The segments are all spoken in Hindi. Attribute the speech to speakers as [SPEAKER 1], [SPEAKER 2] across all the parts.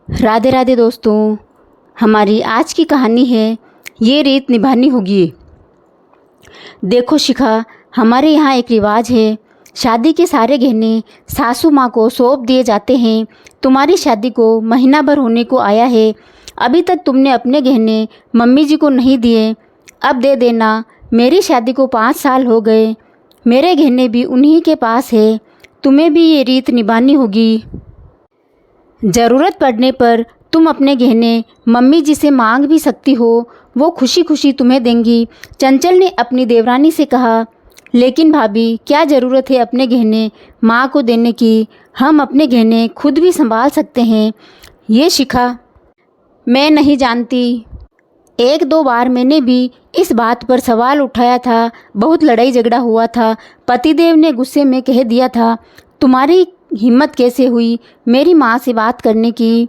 [SPEAKER 1] राधे राधे दोस्तों, हमारी आज की कहानी है ये रीत निभानी होगी। देखो शिखा, हमारे यहाँ एक रिवाज है, शादी के सारे गहने सासू माँ को सौंप दिए जाते हैं। तुम्हारी शादी को महीना भर होने को आया है, अभी तक तुमने अपने गहने मम्मी जी को नहीं दिए, अब दे देना। मेरी शादी को 5 साल हो गए, मेरे गहने भी उन्हीं के पास है, तुम्हें भी ये रीत निभानी होगी। ज़रूरत पड़ने पर तुम अपने गहने मम्मी जी से मांग भी सकती हो, वो खुशी खुशी तुम्हें देंगी। चंचल ने अपनी देवरानी से कहा, लेकिन भाभी क्या ज़रूरत है अपने गहने माँ को देने की, हम अपने गहने खुद भी संभाल सकते हैं। ये शिखा, मैं नहीं जानती। 1-2 बार मैंने भी इस बात पर सवाल उठाया था, बहुत लड़ाई झगड़ा हुआ था। पतिदेव ने गुस्से में कह दिया था, तुम्हारी हिम्मत कैसे हुई मेरी माँ से बात करने की।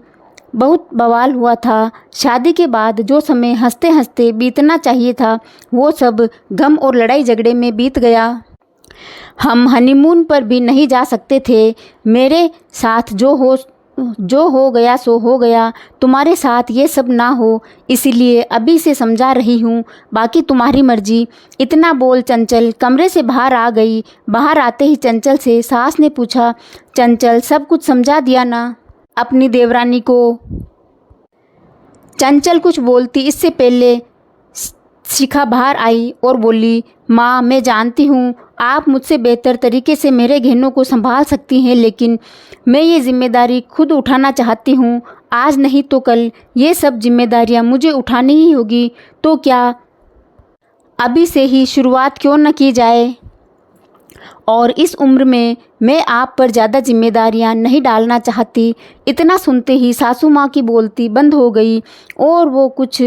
[SPEAKER 1] बहुत बवाल हुआ था। शादी के बाद जो समय हंसते हंसते बीतना चाहिए था, वो सब गम और लड़ाई झगड़े में बीत गया। हम हनीमून पर भी नहीं जा सकते थे। मेरे साथ जो हो गया सो हो गया, तुम्हारे साथ ये सब ना हो, इसीलिए अभी से समझा रही हूँ, बाकी तुम्हारी मर्जी। इतना बोल चंचल कमरे से बाहर आ गई। बाहर आते ही चंचल से सास ने पूछा, चंचल सब कुछ समझा दिया ना अपनी देवरानी को? चंचल कुछ बोलती इससे पहले शिखा बाहर आई और बोली, माँ मैं जानती हूँ आप मुझसे बेहतर तरीके से मेरे गहनों को संभाल सकती हैं, लेकिन मैं ये जिम्मेदारी खुद उठाना चाहती हूँ। आज नहीं तो कल ये सब जिम्मेदारियाँ मुझे उठानी ही होगी, तो क्या अभी से ही शुरुआत क्यों न की जाए। और इस उम्र में मैं आप पर ज़्यादा जिम्मेदारियां नहीं डालना चाहती। इतना सुनते ही सासू माँ की बोलती बंद हो गई और वो कुछ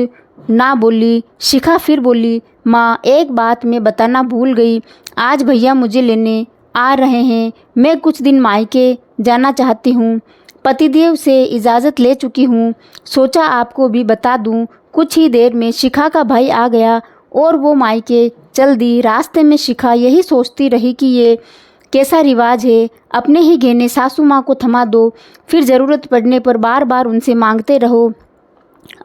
[SPEAKER 1] ना बोली। शिखा फिर बोली, माँ एक बात मैं बताना भूल गई, आज भैया मुझे लेने आ रहे हैं, मैं कुछ दिन मायके जाना चाहती हूँ। पतिदेव से इजाज़त ले चुकी हूँ, सोचा आपको भी बता दूँ। कुछ ही देर में शिखा का भाई आ गया और वो मायके चल दी। रास्ते में शिखा यही सोचती रही कि ये कैसा रिवाज है, अपने ही गहने सासू माँ को थमा दो, फिर ज़रूरत पड़ने पर बार बार उनसे मांगते रहो।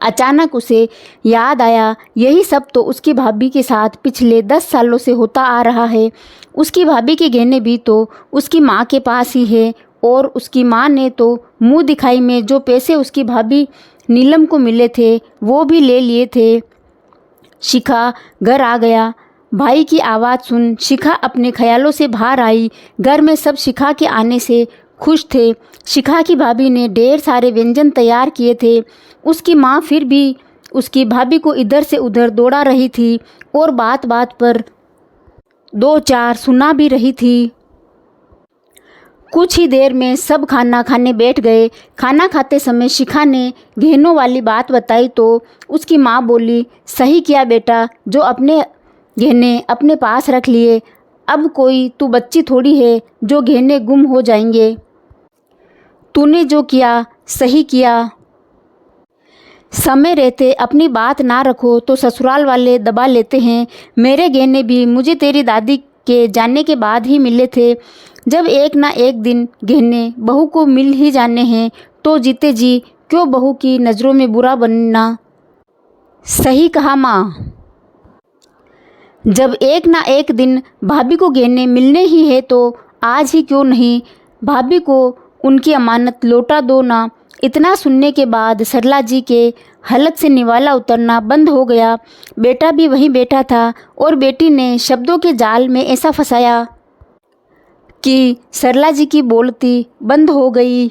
[SPEAKER 1] अचानक उसे याद आया, यही सब तो उसकी भाभी के साथ पिछले 10 सालों से होता आ रहा है। उसकी भाभी के गहने भी तो उसकी माँ के पास ही है, और उसकी माँ ने तो मुँह दिखाई में जो पैसे उसकी भाभी नीलम को मिले थे वो भी ले लिए थे। शिखा घर आ गया। भाई की आवाज़ सुन शिखा अपने ख्यालों से बाहर आई। घर में सब शिखा के आने से खुश थे। शिखा की भाभी ने ढेर सारे व्यंजन तैयार किए थे। उसकी माँ फिर भी उसकी भाभी को इधर से उधर दौड़ा रही थी और बात बात पर 2-4 सुना भी रही थी। कुछ ही देर में सब खाना खाने बैठ गए। खाना खाते समय शिखा ने गहनों वाली बात बताई तो उसकी माँ बोली, सही किया बेटा, जो अपने गहने अपने पास रख लिए। अब कोई तू बच्ची थोड़ी है जो गहने गुम हो जाएंगे। तूने जो किया सही किया। समय रहते अपनी बात ना रखो तो ससुराल वाले दबा लेते हैं। मेरे गहने भी मुझे तेरी दादी के जाने के बाद ही मिले थे। जब एक ना एक दिन गहने बहू को मिल ही जाने हैं तो जीते जी क्यों बहू की नज़रों में बुरा बनना। सही कहा माँ। जब एक ना एक दिन भाभी को गहने मिलने ही है तो आज ही क्यों नहीं भाभी को उनकी अमानत लौटा दो ना। इतना सुनने के बाद सरला जी के हलक से निवाला उतरना बंद हो गया। बेटा भी वहीं बैठा था और बेटी ने शब्दों के जाल में ऐसा फंसाया कि सरला जी की बोलती बंद हो गई।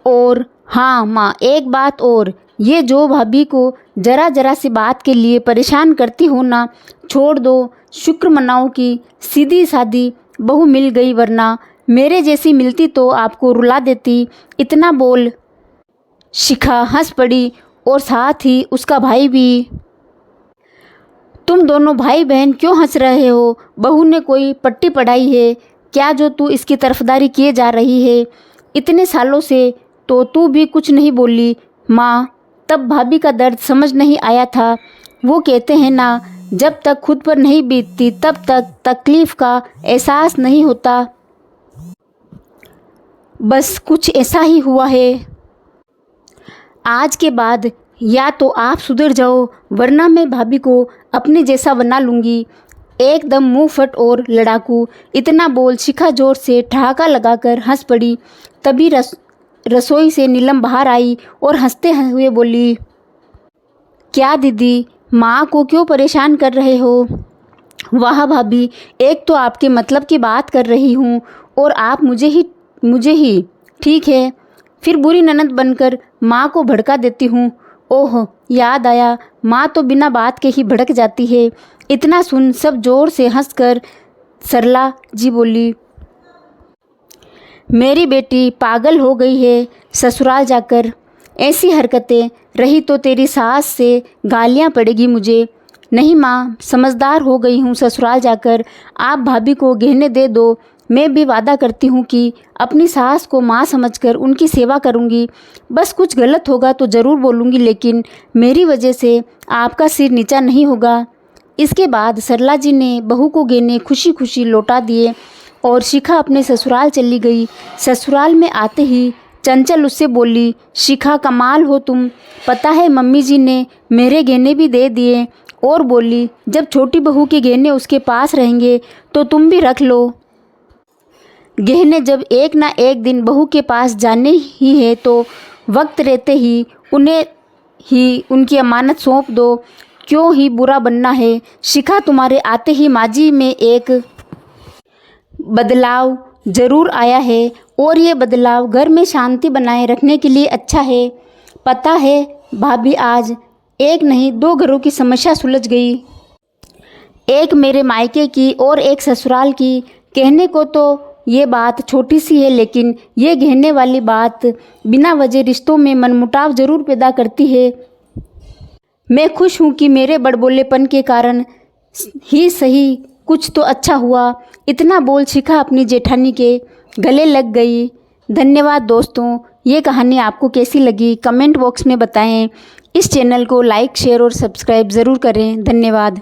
[SPEAKER 1] और हाँ माँ, एक बात और, ये जो भाभी को ज़रा ज़रा सी बात के लिए परेशान करती हो ना, छोड़ दो। शुक्र मनाओ कि सीधी सादी बहू मिल गई, वरना मेरे जैसी मिलती तो आपको रुला देती। इतना बोल शिखा हंस पड़ी और साथ ही उसका भाई भी। तुम दोनों भाई बहन क्यों हंस रहे हो? बहू ने कोई पट्टी पढ़ाई है क्या जो तू इसकी तरफदारी किए जा रही है? इतने सालों से तो तू भी कुछ नहीं बोली। माँ, तब भाभी का दर्द समझ नहीं आया था। वो कहते हैं ना, जब तक खुद पर नहीं बीतती तब तक तकलीफ़ का एहसास नहीं होता। बस कुछ ऐसा ही हुआ है। आज के बाद या तो आप सुधर जाओ वरना मैं भाभी को अपने जैसा बना लूँगी। एकदम मुंह फट और लड़ाकू। इतना बोल शिखा जोर से ठहाका लगाकर हंस पड़ी। तभी रसोई से नीलम बाहर आई और हंसते हुए बोली, क्या दीदी, माँ को क्यों परेशान कर रहे हो? वाह भाभी, एक तो आपके मतलब की बात कर रही हूँ और आप मुझे ही ठीक है, फिर बुरी ननद बनकर माँ को भड़का देती हूँ। ओह, याद आया, माँ तो बिना बात के ही भड़क जाती है। इतना सुन सब जोर से हंसकर सरला जी बोली, मेरी बेटी पागल हो गई है ससुराल जाकर। ऐसी हरकतें रही तो तेरी सास से गालियाँ पड़ेगी मुझे। नहीं माँ, समझदार हो गई हूँ ससुराल जाकर। आप भाभी को गहने दे दो। मैं भी वादा करती हूँ कि अपनी सास को माँ समझकर उनकी सेवा करूँगी। बस कुछ गलत होगा तो ज़रूर बोलूँगी, लेकिन मेरी वजह से आपका सिर नीचा नहीं होगा। इसके बाद सरला जी ने बहू को गहने खुशी खुशी लौटा दिए और शिखा अपने ससुराल चली गई। ससुराल में आते ही चंचल उससे बोली, शिखा कमाल हो तुम, पता है मम्मी जी ने मेरे गहने भी दे दिए। और बोली, जब छोटी बहू के गहने उसके पास रहेंगे तो तुम भी रख लो। गहने जब एक ना एक दिन बहू के पास जाने ही है तो वक्त रहते ही उन्हें ही उनकी अमानत सौंप दो। क्यों ही बुरा बनना है। शिखा, तुम्हारे आते ही माजी में एक बदलाव ज़रूर आया है और ये बदलाव घर में शांति बनाए रखने के लिए अच्छा है। पता है भाभी, आज एक नहीं 2 घरों की समस्या सुलझ गई। एक मेरे मायके की और एक ससुराल की। कहने को तो ये बात छोटी सी है, लेकिन ये कहने वाली बात बिना वजह रिश्तों में मनमुटाव ज़रूर पैदा करती है। मैं खुश हूँ कि मेरे बड़बोलेपन के कारण ही सही कुछ तो अच्छा हुआ। इतना बोल शिखा अपनी जेठानी के गले लग गई। धन्यवाद दोस्तों। ये कहानी आपको कैसी लगी कमेंट बॉक्स में बताएं। इस चैनल को लाइक, शेयर और सब्सक्राइब ज़रूर करें। धन्यवाद।